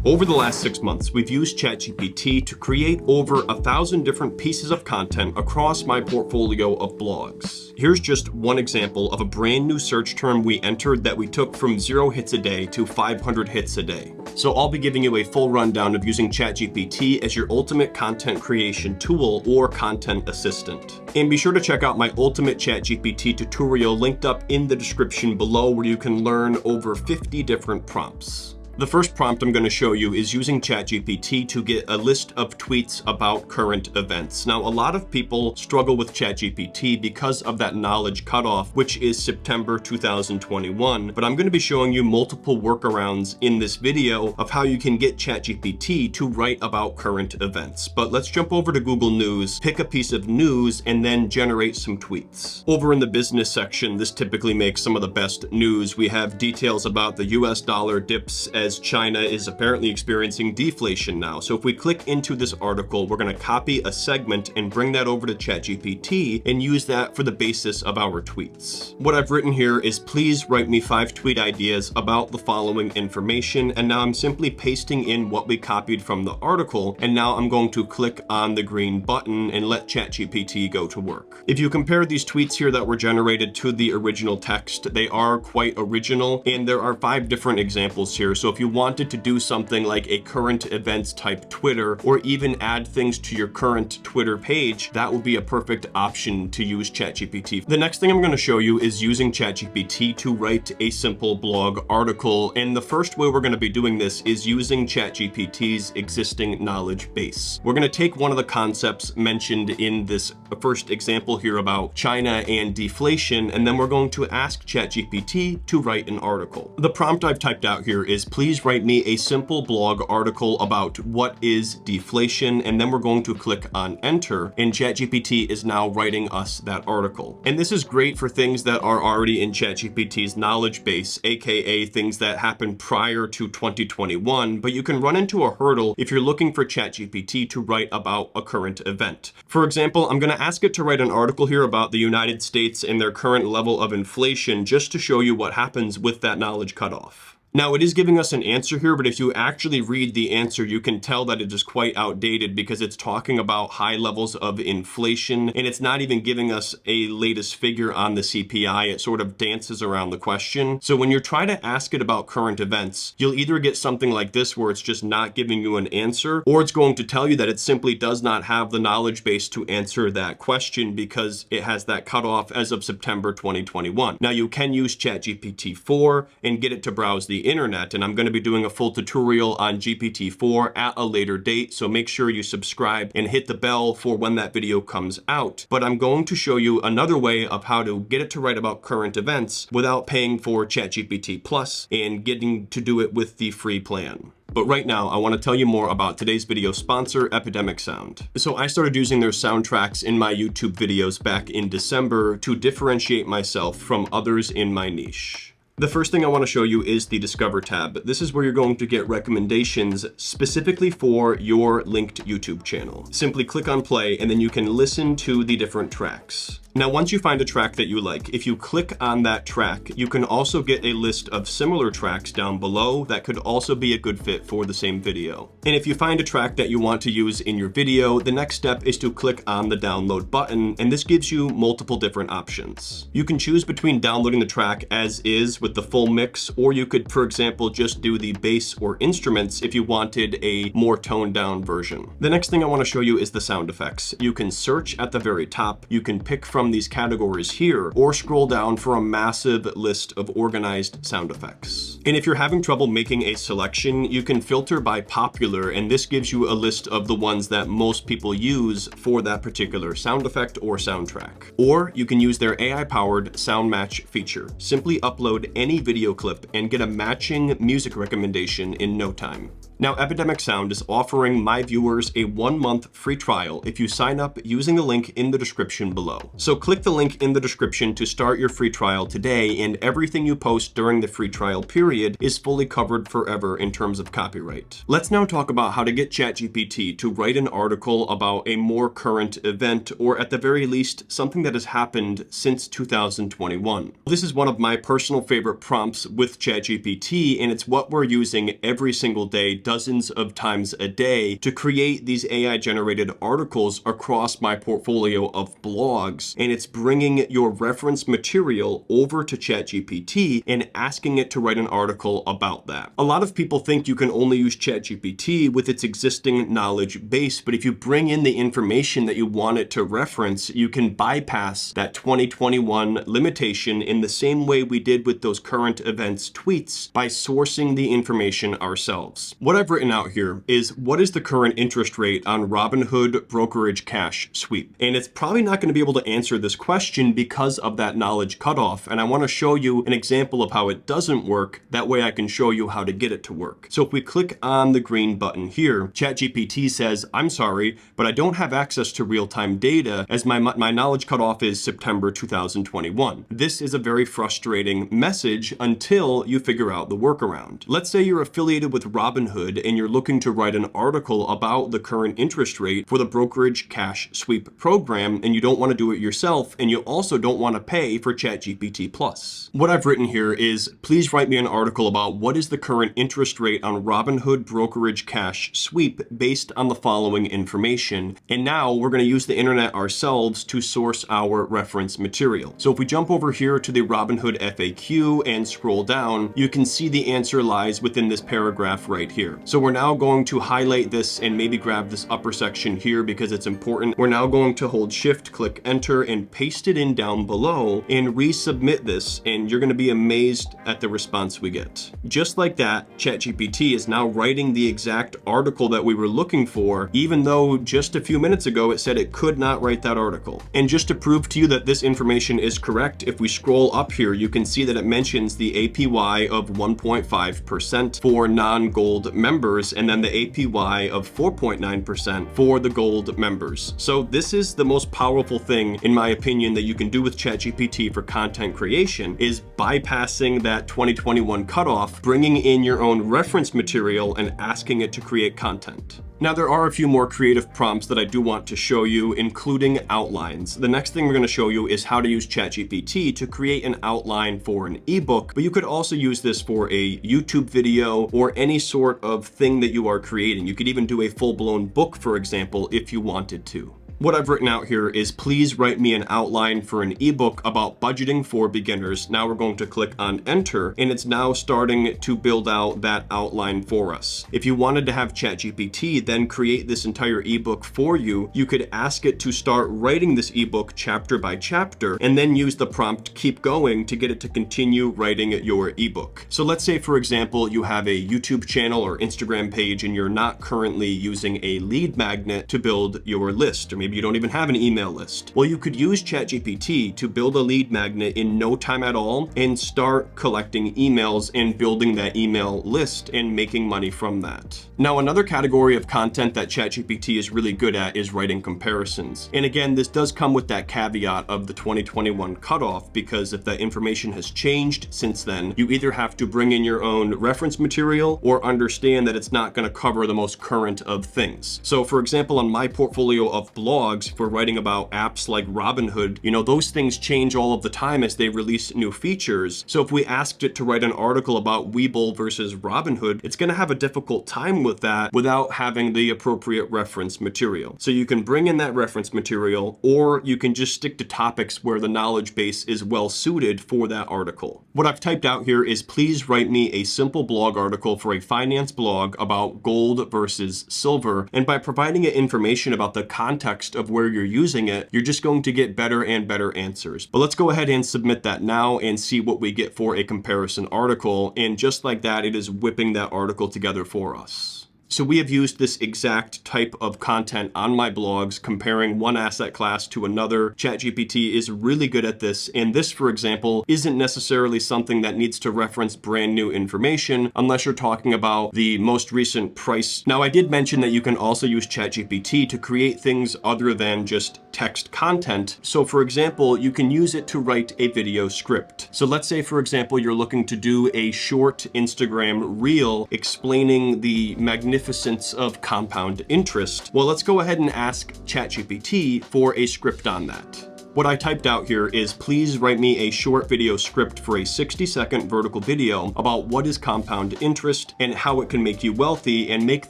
Over the last 6 months, we've used ChatGPT to create over 1,000 different pieces of content across my portfolio of blogs. Here's just one example of a brand new search term we entered that we took from 0 hits a day to 500 hits a day. So I'll be giving you a full rundown of using ChatGPT as your ultimate content creation tool or content assistant. And be sure to check out my ultimate ChatGPT tutorial linked up in the description below, where you can learn over 50 different prompts. The first prompt I'm going to show you is using ChatGPT to get a list of tweets about current events. Now, a lot of people struggle with ChatGPT because of that knowledge cutoff, which is September 2021. But I'm going to be showing you multiple workarounds in this video of how you can get ChatGPT to write about current events. But let's jump over to Google News, pick a piece of news, and then generate some tweets. Over in the business section, this typically makes some of the best news. We have details about the US dollar dips as China is apparently experiencing deflation now. So if we click into this article, we're going to copy a segment and bring that over to ChatGPT and use that for the basis of our tweets. What I've written here is, please write me 5 tweet ideas about the following information. And now I'm simply pasting in what we copied from the article. And now I'm going to click on the green button and let ChatGPT go to work. If you compare these tweets here that were generated to the original text, they are quite original. And there are 5 different examples here. So if you wanted to do something like a current events type Twitter, or even add things to your current Twitter page, that would be a perfect option to use ChatGPT. The next thing I'm going to show you is using ChatGPT to write a simple blog article. And the first way we're going to be doing this is using ChatGPT's existing knowledge base. We're going to take one of the concepts mentioned in this first example here about China and deflation, and then we're going to ask ChatGPT to write an article. The prompt I've typed out here is, please write me a simple blog article about what is deflation, and then we're going to click on enter, and ChatGPT is now writing us that article. And this is great for things that are already in ChatGPT's knowledge base, aka things that happened prior to 2021, but you can run into a hurdle if you're looking for ChatGPT to write about a current event. For example, I'm going to ask it to write an article here about the United States and their current level of inflation, just to show you what happens with that knowledge cutoff. Now, it is giving us an answer here, but if you actually read the answer, you can tell that it is quite outdated because it's talking about high levels of inflation, and it's not even giving us a latest figure on the CPI. It sort of dances around the question. So when you're trying to ask it about current events, you'll either get something like this where it's just not giving you an answer, or it's going to tell you that it simply does not have the knowledge base to answer that question because it has that cutoff as of September 2021. Now, you can use ChatGPT-4 and get it to browse the internet, and I'm going to be doing a full tutorial on GPT-4 at a later date, so make sure you subscribe and hit the bell for when that video comes out. But I'm going to show you another way of how to get it to write about current events without paying for ChatGPT Plus and getting to do it with the free plan. But right now, I want to tell you more about today's video sponsor, Epidemic Sound. So I started using their soundtracks in my YouTube videos back in December to differentiate myself from others in my niche. The first thing I want to show you is the Discover tab. This is where you're going to get recommendations specifically for your linked YouTube channel. Simply click on play, and then you can listen to the different tracks. Now, once you find a track that you like, if you click on that track, you can also get a list of similar tracks down below that could also be a good fit for the same video. And if you find a track that you want to use in your video, the next step is to click on the download button, and this gives you multiple different options. You can choose between downloading the track as is with the full mix, or you could, for example, just do the bass or instruments if you wanted a more toned down version. The next thing I want to show you is the sound effects. You can search at the very top, you can pick from these categories here, or scroll down for a massive list of organized sound effects. And if you're having trouble making a selection, you can filter by popular, and this gives you a list of the ones that most people use for that particular sound effect or soundtrack. Or you can use their AI-powered sound match feature. Simply upload any video clip and get a matching music recommendation in no time. Now, Epidemic Sound is offering my viewers a 1-month free trial if you sign up using the link in the description below. So click the link in the description to start your free trial today, and everything you post during the free trial period is fully covered forever in terms of copyright. Let's now talk about how to get ChatGPT to write an article about a more current event, or at the very least, something that has happened since 2021. This is one of my personal favorite prompts with ChatGPT, and it's what we're using every single day dozens of times a day to create these AI generated articles across my portfolio of blogs. And it's bringing your reference material over to ChatGPT and asking it to write an article about that. A lot of people think you can only use ChatGPT with its existing knowledge base, but if you bring in the information that you want it to reference, you can bypass that 2021 limitation in the same way we did with those current events tweets by sourcing the information ourselves. What I've written out here is what is the current interest rate on Robinhood brokerage cash sweep? And it's probably not going to be able to answer this question because of that knowledge cutoff. And I want to show you an example of how it doesn't work. That way I can show you how to get it to work. So if we click on the green button here, ChatGPT says, I'm sorry, but I don't have access to real-time data as my knowledge cutoff is September 2021. This is a very frustrating message until you figure out the workaround. Let's say you're affiliated with Robinhood and you're looking to write an article about the current interest rate for the brokerage cash sweep program, and you don't want to do it yourself, and you also don't want to pay for ChatGPT Plus. What I've written here is, please write me an article about what is the current interest rate on Robinhood brokerage cash sweep based on the following information. And now we're going to use the internet ourselves to source our reference material. So if we jump over here to the Robinhood FAQ and scroll down, you can see the answer lies within this paragraph right here. So we're now going to highlight this and maybe grab this upper section here because it's important. We're now going to hold Shift, click Enter, and paste it in down below and resubmit this, and you're going to be amazed at the response we get. Just like that, ChatGPT is now writing the exact article that we were looking for, even though just a few minutes ago it said it could not write that article. And just to prove to you that this information is correct, if we scroll up here, you can see that it mentions the APY of 1.5% for non-gold members, and then the APY of 4.9% for the gold members. So this is the most powerful thing, in my opinion, that you can do with ChatGPT for content creation, is bypassing that 2021 cutoff, bringing in your own reference material and asking it to create content. Now, there are a few more creative prompts that I do want to show you, including outlines. The next thing we're going to show you is how to use ChatGPT to create an outline for an ebook, but you could also use this for a YouTube video or any sort of thing that you are creating. You could even do a full-blown book, for example, if you wanted to. What I've written out here is, please write me an outline for an ebook about budgeting for beginners. Now we're going to click on enter, and it's now starting to build out that outline for us. If you wanted to have ChatGPT then create this entire ebook for you, you could ask it to start writing this ebook chapter by chapter, and then use the prompt keep going to get it to continue writing your ebook. So let's say, for example, you have a YouTube channel or Instagram page and you're not currently using a lead magnet to build your list, or maybe you don't even have an email list. Well, you could use ChatGPT to build a lead magnet in no time at all and start collecting emails and building that email list and making money from that. Now, another category of content that ChatGPT is really good at is writing comparisons. And again, this does come with that caveat of the 2021 cutoff, because if that information has changed since then, you either have to bring in your own reference material or understand that it's not going to cover the most current of things. So for example, on my portfolio of blogs for writing about apps like Robinhood, those things change all of the time as they release new features. So if we asked it to write an article about Webull versus Robinhood, it's going to have a difficult time with that without having the appropriate reference material. So you can bring in that reference material, or you can just stick to topics where the knowledge base is well suited for that article. What I've typed out here is, please write me a simple blog article for a finance blog about gold versus silver. And by providing it information about the context of where you're using it, you're just going to get better and better answers. But let's go ahead and submit that now and see what we get for a comparison article. And just like that, it is whipping that article together for us. So we have used this exact type of content on my blogs, comparing one asset class to another. ChatGPT is really good at this. And this, for example, isn't necessarily something that needs to reference brand new information unless you're talking about the most recent price. Now, I did mention that you can also use ChatGPT to create things other than just text content. So for example, you can use it to write a video script. So let's say, for example, you're looking to do a short Instagram reel explaining the magnificence of compound interest. Well, let's go ahead and ask ChatGPT for a script on that. What I typed out here is, please write me a short video script for a 60-second vertical video about what is compound interest and how it can make you wealthy, and make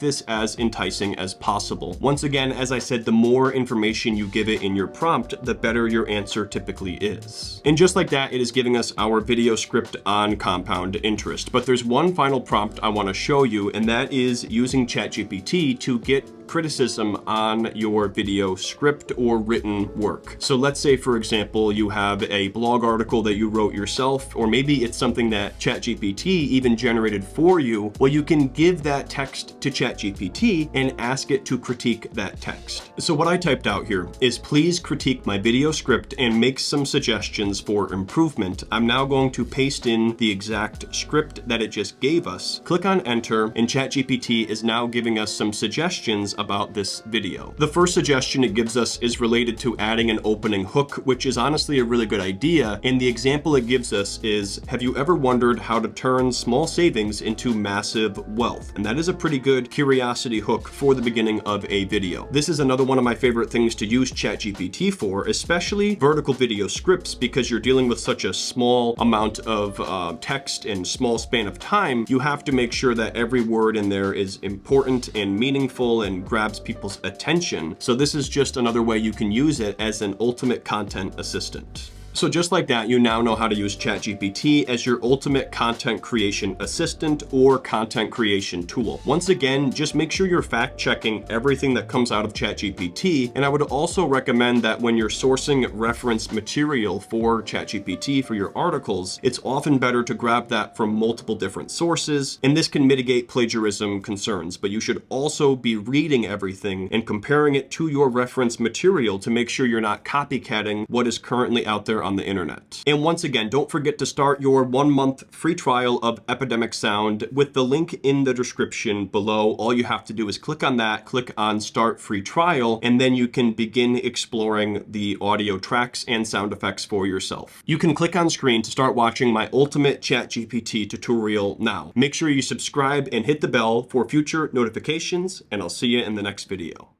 this as enticing as possible. Once again, as I said, the more information you give it in your prompt, the better your answer typically is. And just like that, it is giving us our video script on compound interest. But there's one final prompt I want to show you, and that is using ChatGPT to get criticism on your video script or written work. So let's say, for example, you have a blog article that you wrote yourself, or maybe it's something that ChatGPT even generated for you. Well, you can give that text to ChatGPT and ask it to critique that text. So what I typed out here is, please critique my video script and make some suggestions for improvement. I'm now going to paste in the exact script that it just gave us. Click on enter, and ChatGPT is now giving us some suggestions about this video. The first suggestion it gives us is related to adding an opening hook, which is honestly a really good idea. And the example it gives us is, have you ever wondered how to turn small savings into massive wealth? And that is a pretty good curiosity hook for the beginning of a video. This is another one of my favorite things to use ChatGPT for, especially vertical video scripts, because you're dealing with such a small amount of text and small span of time. You have to make sure that every word in there is important and meaningful and grabs people's attention. So this is just another way you can use it as an ultimate content assistant. So just like that, you now know how to use ChatGPT as your ultimate content creation assistant or content creation tool. Once again, just make sure you're fact checking everything that comes out of ChatGPT. And I would also recommend that when you're sourcing reference material for ChatGPT for your articles, it's often better to grab that from multiple different sources. And this can mitigate plagiarism concerns, but you should also be reading everything and comparing it to your reference material to make sure you're not copycatting what is currently out there on the internet. And once again, don't forget to start your 1-month free trial of Epidemic Sound with the link in the description below. All you have to do is click on that, click on start free trial, and then you can begin exploring the audio tracks and sound effects for yourself. You can click on screen to start watching my ultimate ChatGPT tutorial now. Make sure you subscribe and hit the bell for future notifications, and I'll see you in the next video.